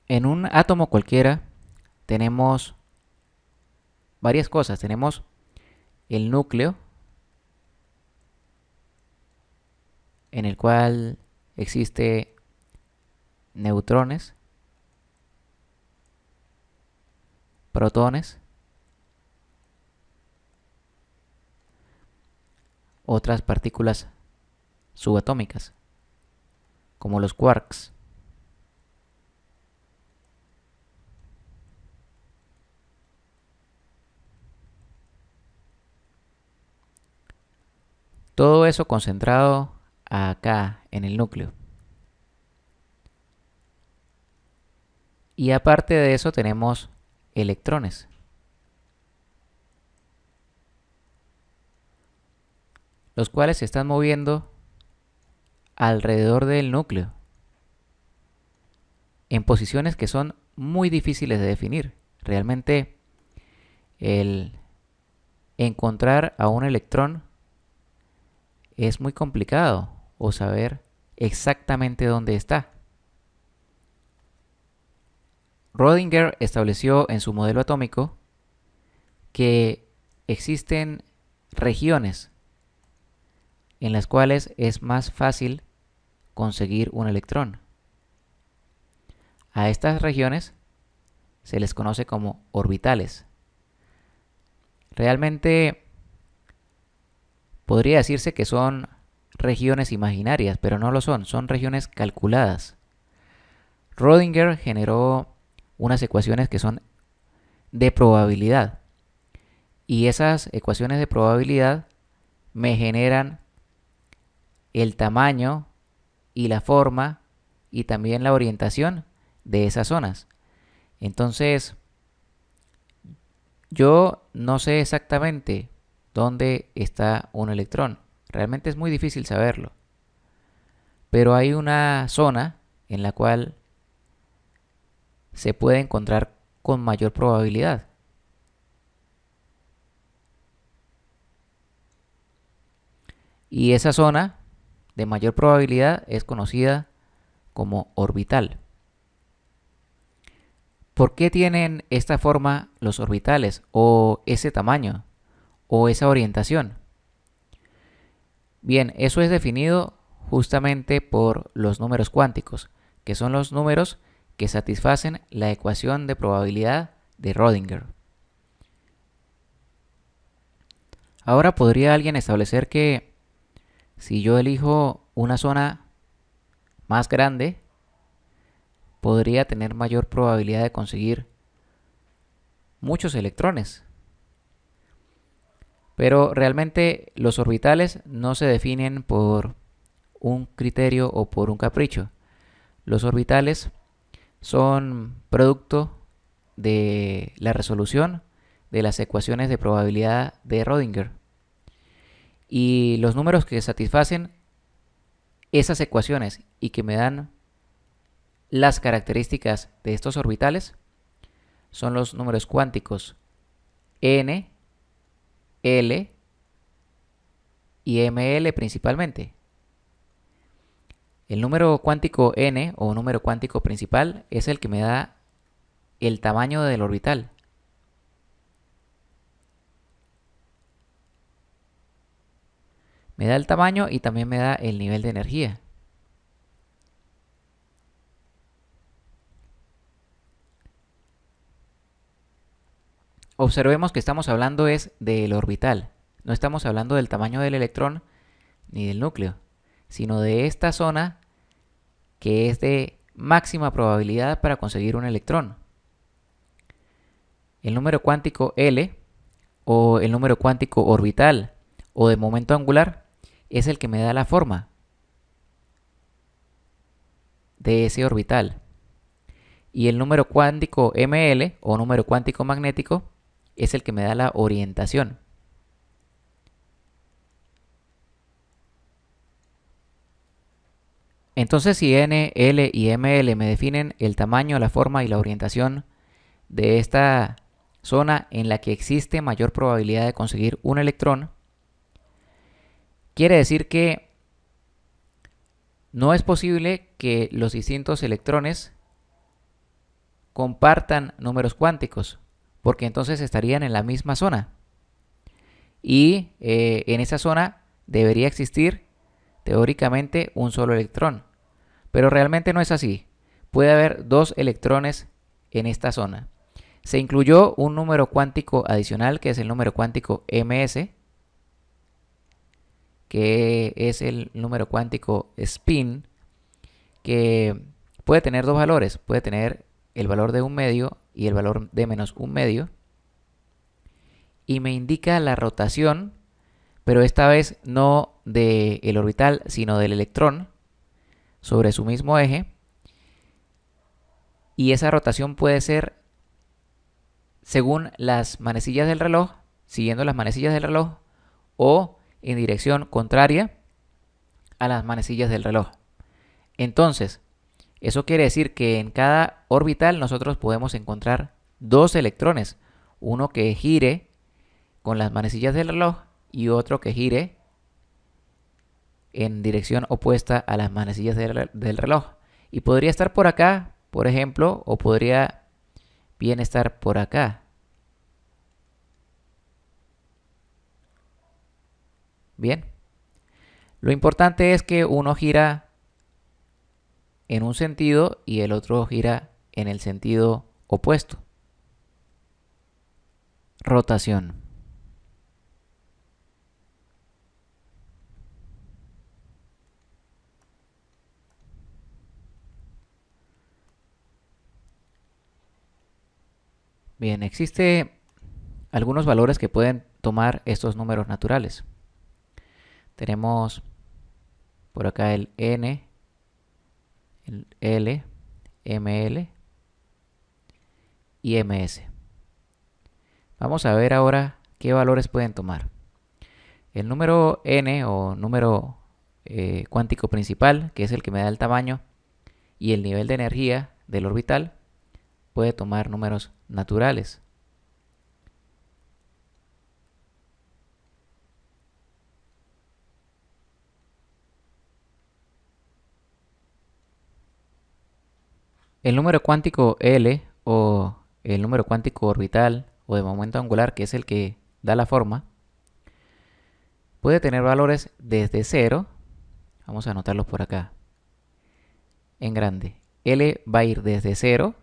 En un átomo cualquiera tenemos varias cosas. Tenemos el núcleo, en el cual existe neutrones, protones, otras partículas subatómicas, como los quarks. Todo eso concentrado acá en el núcleo. Y aparte de eso tenemos electrones, los cuales se están moviendo alrededor del núcleo, en posiciones que son muy difíciles de definir. Realmente el encontrar a un electrón es muy complicado, o saber exactamente dónde está. Rödinger estableció en su modelo atómico que existen regiones en las cuales es más fácil conseguir un electrón. A estas regiones se les conoce como orbitales. Realmente podría decirse que son regiones imaginarias, pero no lo son, son regiones calculadas. Rödinger generó unas ecuaciones que son de probabilidad, y esas ecuaciones de probabilidad me generan el tamaño y la forma y también la orientación de esas zonas. Entonces, yo no sé exactamente dónde está un electrón. Realmente es muy difícil saberlo. Pero hay una zona en la cual se puede encontrar con mayor probabilidad. Y esa zona de mayor probabilidad es conocida como orbital. ¿Por qué tienen esta forma los orbitales, o ese tamaño, o esa orientación? Bien, eso es definido justamente por los números cuánticos, que son los números que satisfacen la ecuación de probabilidad de Rödinger. Ahora podría alguien establecer que si yo elijo una zona más grande, podría tener mayor probabilidad de conseguir muchos electrones. Pero realmente los orbitales no se definen por un criterio o por un capricho. Los orbitales son producto de la resolución de las ecuaciones de probabilidad de Rödinger. Y los números que satisfacen esas ecuaciones y que me dan las características de estos orbitales son los números cuánticos n, l y ml principalmente. El número cuántico n, o número cuántico principal, es el que me da el tamaño del orbital. Me da el tamaño y también me da el nivel de energía. Observemos que estamos hablando es del orbital. No estamos hablando del tamaño del electrón ni del núcleo, sino de esta zona que es de máxima probabilidad para conseguir un electrón. El número cuántico L, o el número cuántico orbital, o de momento angular, es el que me da la forma de ese orbital. Y el número cuántico ml, o número cuántico magnético, es el que me da la orientación. Entonces, si n, l y ml me definen el tamaño, la forma y la orientación de esta zona en la que existe mayor probabilidad de conseguir un electrón, quiere decir que no es posible que los distintos electrones compartan números cuánticos, porque entonces estarían en la misma zona. Y en esa zona debería existir teóricamente un solo electrón, pero realmente no es así. Puede haber dos electrones en esta zona. Se incluyó un número cuántico adicional, que es el número cuántico ms, que es el número cuántico spin, que puede tener dos valores. Puede tener el valor de 1/2 y el valor de menos 1/2. Y me indica la rotación, pero esta vez no del orbital, sino del electrón sobre su mismo eje. Y esa rotación puede ser según las manecillas del reloj, siguiendo las manecillas del reloj, o en dirección contraria a las manecillas del reloj. Entonces, eso quiere decir que en cada orbital nosotros podemos encontrar dos electrones, uno que gire con las manecillas del reloj y otro que gire en dirección opuesta a las manecillas del reloj. Y podría estar por acá, por ejemplo, o podría bien estar por acá. Bien. Lo importante es que uno gira en un sentido y el otro gira en el sentido opuesto. Rotación. Bien, existe algunos valores que pueden tomar estos números naturales. Tenemos por acá el n, el l, ml y ms. Vamos a ver ahora qué valores pueden tomar. El número n o número cuántico principal, que es el que me da el tamaño y el nivel de energía del orbital, puede tomar números naturales. El número cuántico L o el número cuántico orbital o de momento angular, que es el que da la forma, puede tener valores desde 0. Vamos a anotarlos por acá en grande. L va a ir desde 0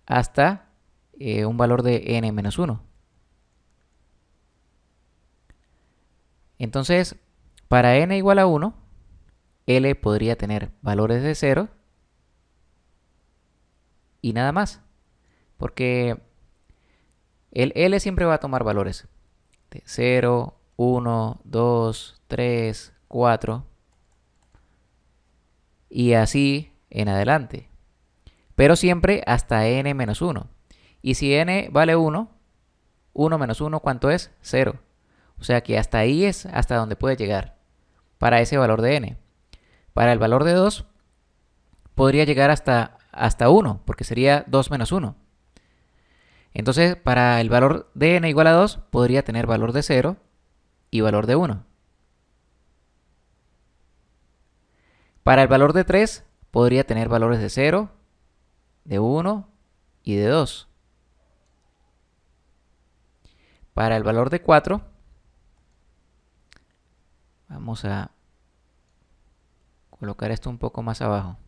hasta un valor de n-1. Entonces, para n igual a 1, L podría tener valores de 0 y nada más. Porque el L siempre va a tomar valores de 0, 1, 2, 3, 4 y así en adelante. Pero siempre hasta n-1. Y si n vale 1, 1 menos 1, ¿cuánto es? 0. O sea que hasta ahí es hasta donde puede llegar para ese valor de n. Para el valor de 2 podría llegar hasta 1, porque sería 2 menos 1. Entonces, para el valor de n igual a 2, podría tener valor de 0 y valor de 1. Para el valor de 3, podría tener valores de 0, de 1 y de 2. Para el valor de 4, vamos a colocar esto un poco más abajo.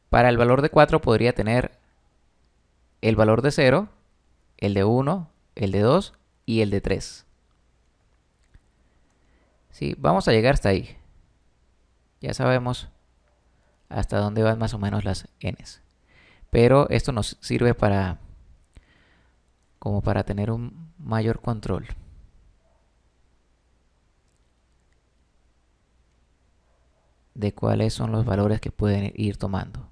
Para el valor de 4 podría tener el valor de 0, el de 1, el de 2 y el de 3. Sí, vamos a llegar hasta ahí. Ya sabemos hasta dónde van más o menos las n's. Pero esto nos sirve como para tener un mayor control. De cuáles son los valores que pueden ir tomando.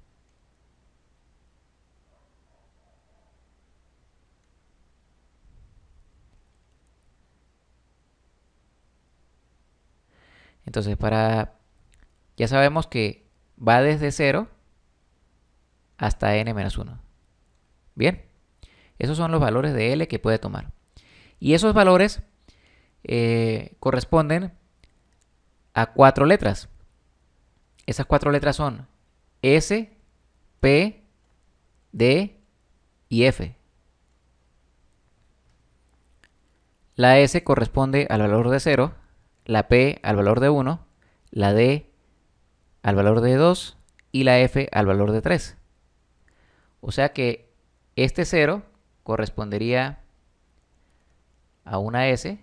Entonces, ya sabemos que va desde 0 hasta n-1. Bien, esos son los valores de L que puede tomar. Y esos valores corresponden a 4 letras. Esas 4 letras son S, P, D y F. La S corresponde al valor de 0, la P al valor de 1, la D al valor de 2 y la F al valor de 3. O sea que este 0 correspondería a una S.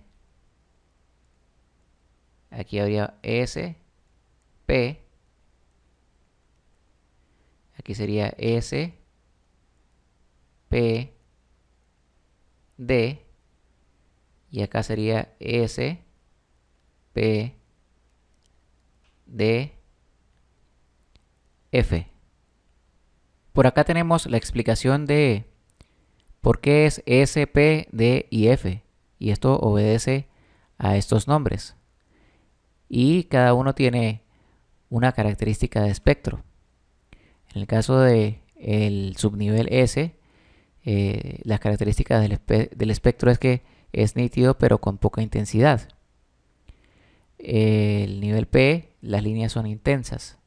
Aquí habría S, P. Aquí sería S, P, D. Y acá sería S, P, D, F. Por acá tenemos la explicación de por qué es S, P, D y F. Y esto obedece a estos nombres. Y cada uno tiene una característica de espectro. En el caso de el subnivel S, las características del espectro es que es nítido pero con poca intensidad. El nivel P, las líneas son intensas.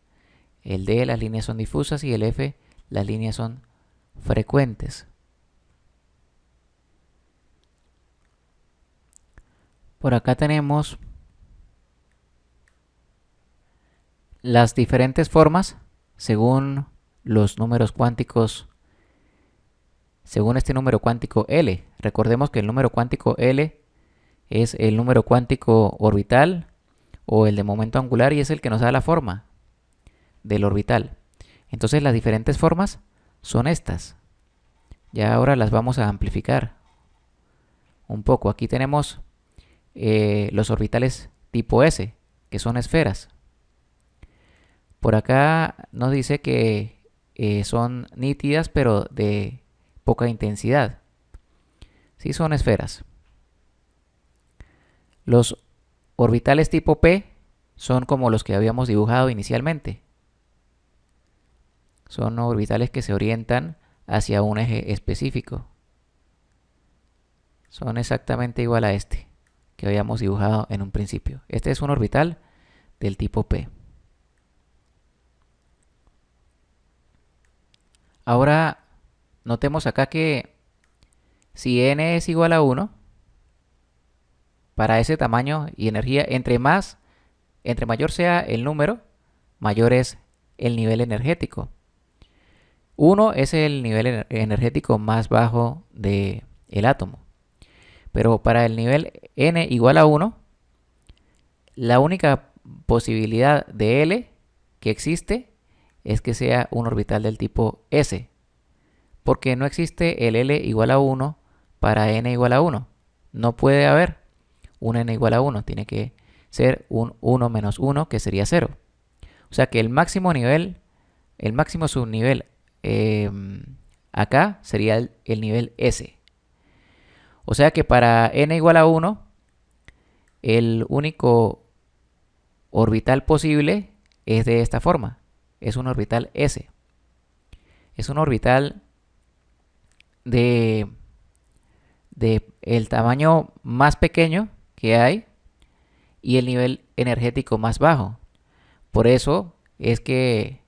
El D, las líneas son difusas. Y el F, las líneas son frecuentes. Por acá tenemos las diferentes formas según los números cuánticos, según este número cuántico L. Recordemos que el número cuántico L es el número cuántico orbital o el de momento angular y es el que nos da la forma del orbital. Entonces las diferentes formas son estas. Ya ahora las vamos a amplificar un poco. Aquí tenemos los orbitales tipo S, que son esferas. Por acá nos dice que son nítidas pero de poca intensidad. Sí, son esferas. Los orbitales tipo P son como los que habíamos dibujado inicialmente. Son orbitales que se orientan hacia un eje específico. Son exactamente igual a este que habíamos dibujado en un principio. Este es un orbital del tipo P. Ahora notemos acá que si n es igual a 1, para ese tamaño y energía, entre mayor sea el número, mayor es el nivel energético. 1 es el nivel energético más bajo del átomo. Pero para el nivel n igual a 1, la única posibilidad de L que existe es que sea un orbital del tipo S. Porque no existe el L igual a 1 para n igual a 1. No puede haber un n igual a 1. Tiene que ser un 1 menos 1, que sería 0. O sea que el máximo subnivel acá sería el nivel S. O sea que para n igual a 1, el único orbital posible es de esta forma. Es un orbital S. Es un orbital de el tamaño más pequeño que hay y el nivel energético más bajo. Por eso es que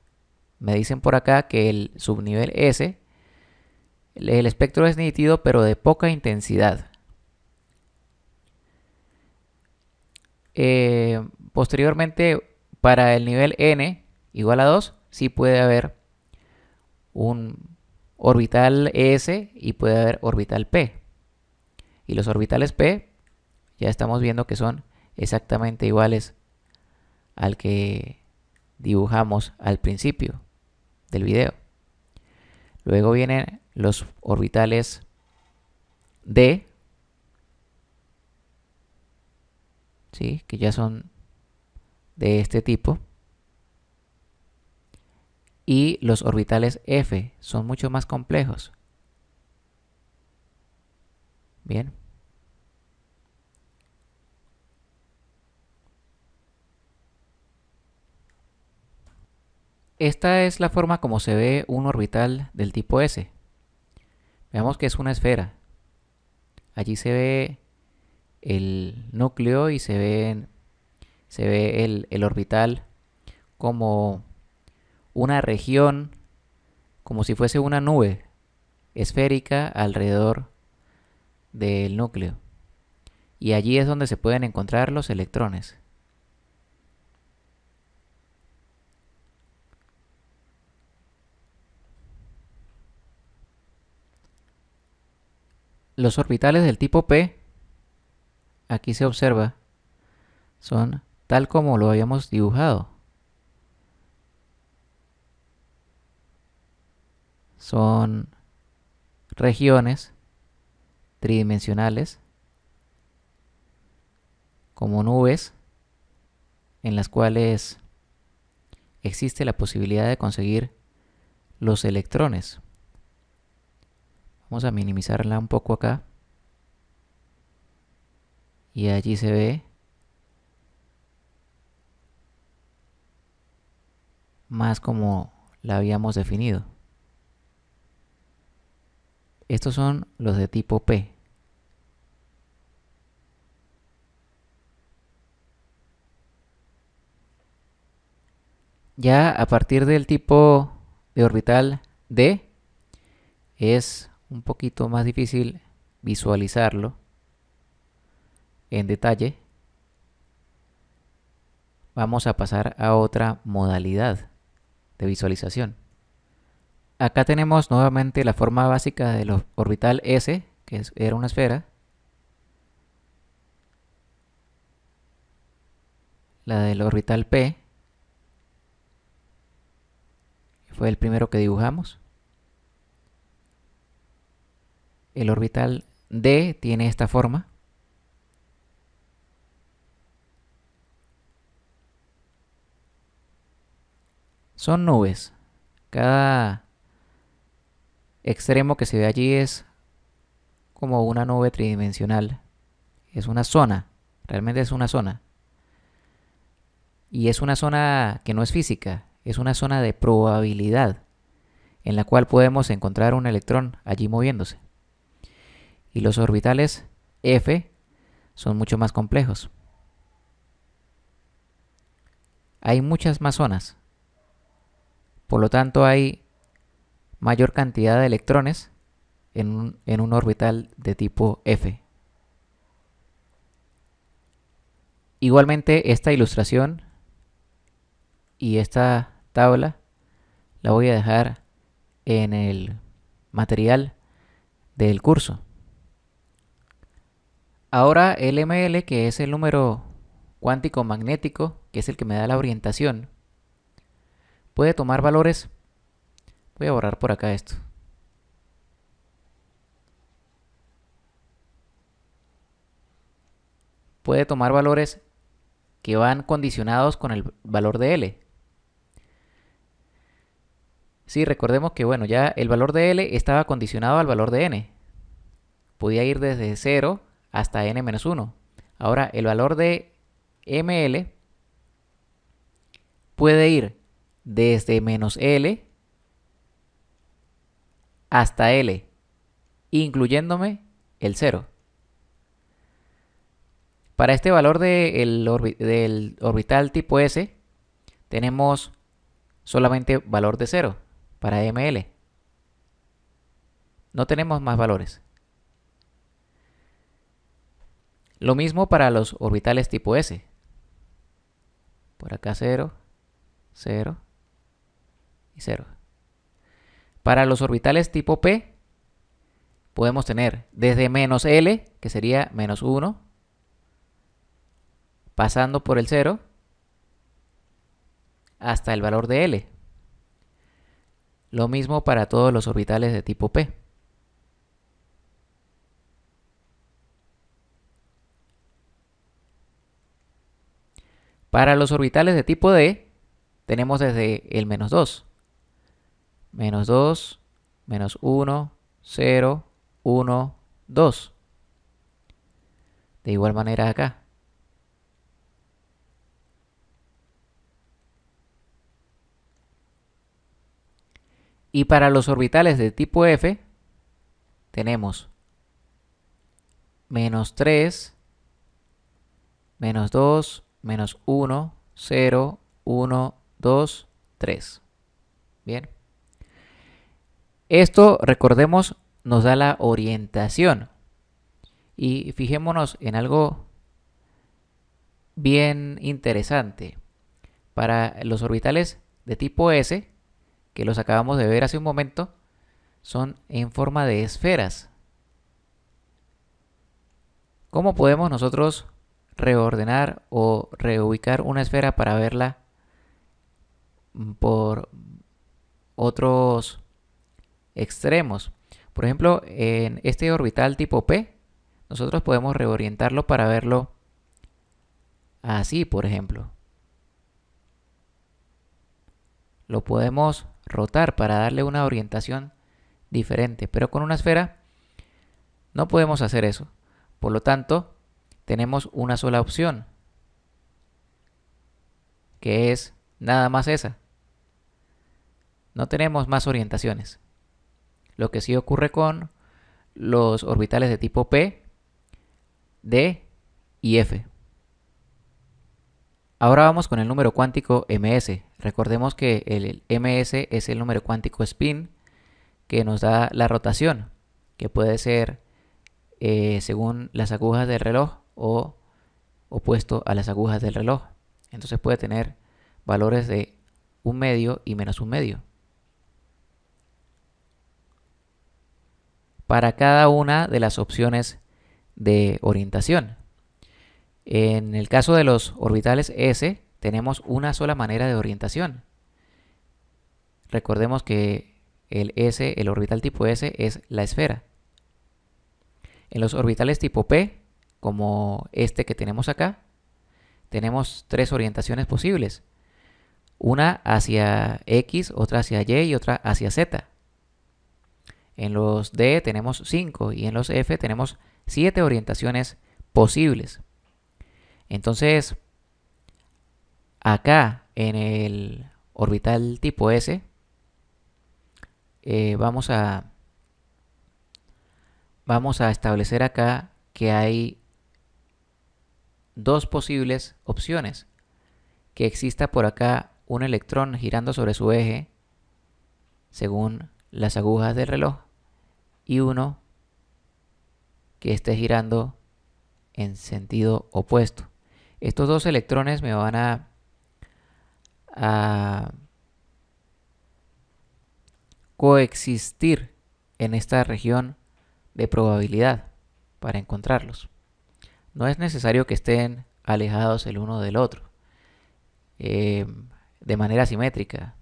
me dicen por acá que el subnivel S, el espectro es nítido pero de poca intensidad. Posteriormente, para el nivel n igual a 2, sí puede haber un orbital S y puede haber orbital P. Y los orbitales P ya estamos viendo que son exactamente iguales al que dibujamos al principio del video. Luego vienen los orbitales D, ¿sí? Que ya son de este tipo. Y los orbitales F son mucho más complejos. Bien. Esta es la forma como se ve un orbital del tipo S. Veamos que es una esfera. Allí se ve el núcleo y se ven se ve el orbital como una región, como si fuese una nube esférica alrededor del núcleo. Y allí es donde se pueden encontrar los electrones. Los orbitales del tipo P, aquí se observa, son tal como lo habíamos dibujado. Son regiones tridimensionales como nubes en las cuales existe la posibilidad de conseguir los electrones. Vamos a minimizarla un poco acá. Y allí se ve más como la habíamos definido. Estos son los de tipo P. Ya a partir del tipo de orbital D es un poquito más difícil visualizarlo en detalle. Vamos a pasar a otra modalidad de visualización. Acá tenemos nuevamente la forma básica del orbital S, que era una esfera. La del orbital P fue el primero que dibujamos. El orbital D tiene esta forma. Son nubes. Cada extremo que se ve allí es como una nube tridimensional. Es una zona. Realmente es una zona. Y es una zona que no es física. Es una zona de probabilidad en la cual podemos encontrar un electrón allí moviéndose. Y los orbitales F son mucho más complejos. Hay muchas más zonas. Por lo tanto, hay mayor cantidad de electrones en un orbital de tipo F. Igualmente, esta ilustración y esta tabla la voy a dejar en el material del curso. Ahora el ML, que es el número cuántico magnético, que es el que me da la orientación, puede tomar valores. Voy a borrar por acá esto. Puede tomar valores que van condicionados con el valor de L. Sí, recordemos que bueno, ya el valor de L estaba condicionado al valor de N. Podía ir desde 0 hasta N-1. Ahora el valor de ML puede ir desde menos L hasta L, incluyéndome el 0. Para este valor del orbital tipo S, tenemos solamente valor de 0 para ML. No tenemos más valores. Lo mismo para los orbitales tipo S. Por acá 0, 0 y 0. Para los orbitales tipo P, podemos tener desde menos L, que sería menos 1, pasando por el 0, hasta el valor de L. Lo mismo para todos los orbitales de tipo P. Para los orbitales de tipo D, tenemos desde el menos 2. Menos 2, menos 1, 0, 1, 2. De igual manera acá. Y para los orbitales de tipo F, tenemos menos 3, menos 2, menos 1, 0, 1, 2, 3. Bien. Esto, recordemos, nos da la orientación. Y fijémonos en algo bien interesante. Para los orbitales de tipo S, que los acabamos de ver hace un momento, son en forma de esferas. ¿Cómo podemos nosotros reordenar o reubicar una esfera para verla por otros extremos? Por ejemplo, en este orbital tipo P, nosotros podemos reorientarlo para verlo así, por ejemplo. Lo podemos rotar para darle una orientación diferente, pero con una esfera no podemos hacer eso. Por lo tanto, tenemos una sola opción, que es nada más esa. No tenemos más orientaciones. Lo que sí ocurre con los orbitales de tipo P, D y F. Ahora vamos con el número cuántico ms. Recordemos que el ms es el número cuántico spin que nos da la rotación, que puede ser según las agujas del reloj o opuesto a las agujas del reloj. Entonces puede tener valores de 1/2 y menos 1/2 para cada una de las opciones de orientación. En el caso de los orbitales S, tenemos una sola manera de orientación. Recordemos que el orbital tipo S, es la esfera. En los orbitales tipo P, como este que tenemos acá, tenemos tres orientaciones posibles. Una hacia X, otra hacia Y y otra hacia Z. En los D tenemos 5 y en los F tenemos 7 orientaciones posibles. Entonces, acá en el orbital tipo S, vamos a establecer acá que hay dos posibles opciones. Que exista por acá un electrón girando sobre su eje según las agujas del reloj y uno que esté girando en sentido opuesto. Estos dos electrones me van a coexistir en esta región de probabilidad para encontrarlos. No es necesario que estén alejados el uno del otro de manera simétrica.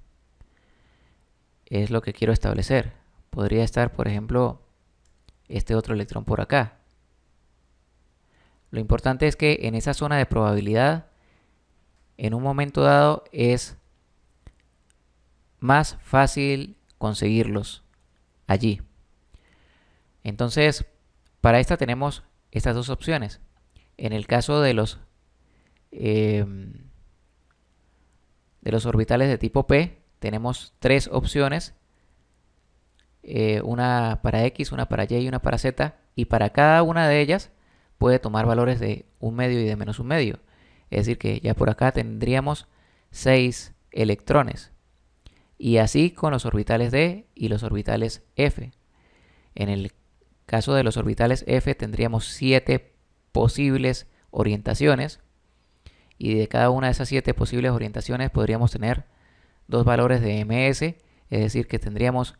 Es lo que quiero establecer. Podría estar, por ejemplo, este otro electrón por acá. Lo importante es que en esa zona de probabilidad, en un momento dado, es más fácil conseguirlos allí. Entonces, para esta tenemos estas dos opciones. En el caso de los orbitales de tipo P, tenemos tres opciones. Una para X, una para Y y una para Z. Y para cada una de ellas puede tomar valores de 1/2 y de menos 1/2. Es decir que ya por acá tendríamos 6 electrones. Y así con los orbitales D y los orbitales F. En el caso de los orbitales F tendríamos 7 posibles orientaciones. Y de cada una de esas 7 posibles orientaciones podríamos tener dos valores de ms. Es decir que tendríamos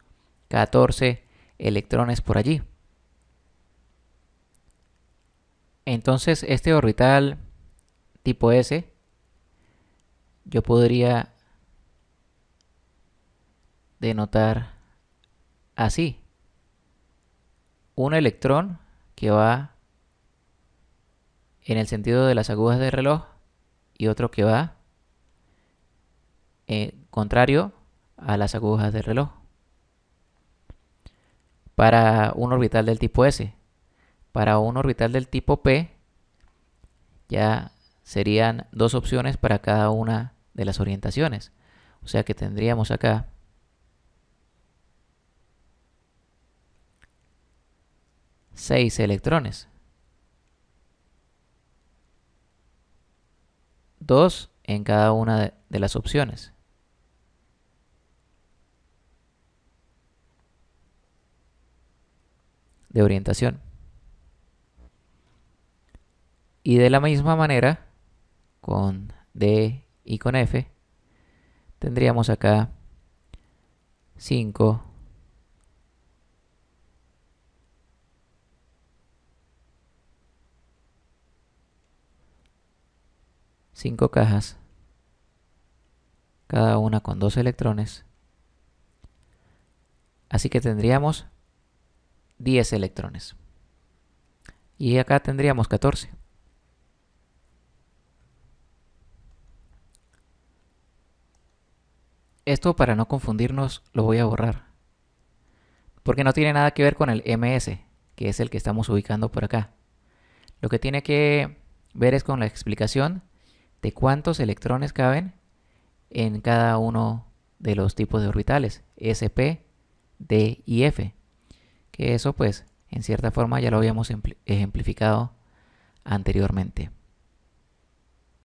14 electrones por allí. Entonces este orbital tipo S yo podría denotar así. Un electrón que va en el sentido de las agujas del reloj y otro que va contrario a las agujas del reloj. Para un orbital del tipo S. Para un orbital del tipo P ya serían dos opciones para cada una de las orientaciones. O sea que tendríamos acá 6 electrones. 2 en cada una de las opciones. De orientación. Y de la misma manera, con D y con F, tendríamos acá 5, 5 cajas, cada una con 2 electrones. Así que tendríamos 10 electrones. Y acá tendríamos 14. Esto, para no confundirnos, lo voy a borrar, porque no tiene nada que ver con el ms, que es el que estamos ubicando por acá. Lo que tiene que ver es con la explicación de cuántos electrones caben en cada uno de los tipos de orbitales, sp, d y f, que eso pues en cierta forma ya lo habíamos ejemplificado anteriormente.